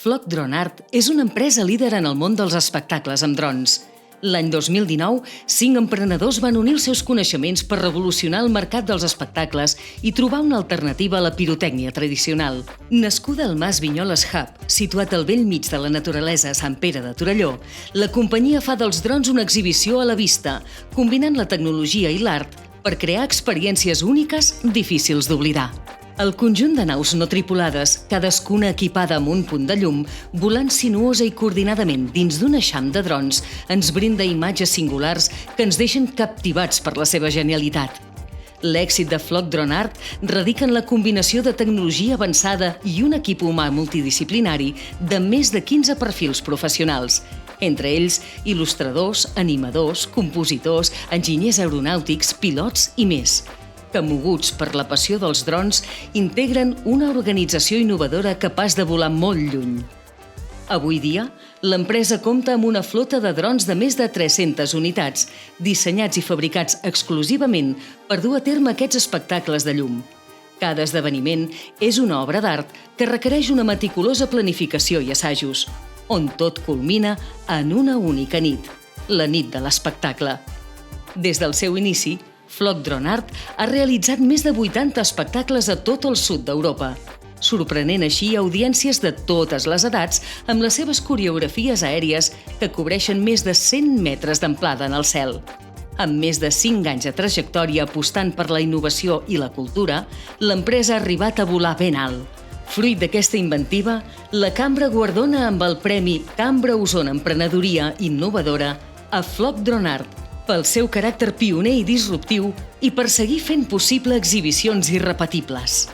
Flock Drone Art és una empresa líder en el món dels espectacles amb drons. L'any 2019, 5 emprenedors van unir els seus coneixements per revolucionar el mercat dels espectacles i trobar una alternativa a la pirotècnia tradicional. Nascuda al Mas Vinyoles Hub, situat al bell mig de la naturalesa a Sant Pere de Torelló, la companyia fa dels drons una exhibició a la vista, combinant la tecnologia i l'art per crear experiències úniques difícils d'oblidar. El conjunt de naus no tripulades, cadascuna equipada amb un punt de llum, volant sinuosa i coordinadament dins d'un eixam de drons, ens brinda imatges singulars que ens deixen captivats per la seva genialitat. L'èxit de Flock Drone Art radica en la combinació de tecnologia avançada i un equip humà multidisciplinari de més de 15 perfils professionals, entre ells il·lustradors, animadors, compositors, enginyers aeronàutics, pilots i més, que, moguts per la passió dels drons, integren una organització innovadora capaç de volar molt lluny. Avui dia, l'empresa compta amb una flota de drons de més de 300 unitats, dissenyats i fabricats exclusivament per dur a terme aquests espectacles de llum. Cada esdeveniment és una obra d'art que requereix una meticulosa planificació i assajos, on tot culmina en una única nit, la nit de l'espectacle. Des del seu inici, Flock Drone Art ha realitzat més de 80 espectacles a tot el sud d'Europa, sorprenent així audiències de totes les edats amb les seves coreografies aèries que cobreixen més de 100 metres d'amplada en el cel. Amb més de 5 anys de trajectòria apostant per la innovació i la cultura, l'empresa ha arribat a volar ben alt. Fruit d'aquesta inventiva, la Cambra guardona amb el Premi Cambra Osona Emprenedoria Innovadora a Flock Drone Art pel seu caràcter pioner i disruptiu i per seguir fent possible exhibicions irrepetibles.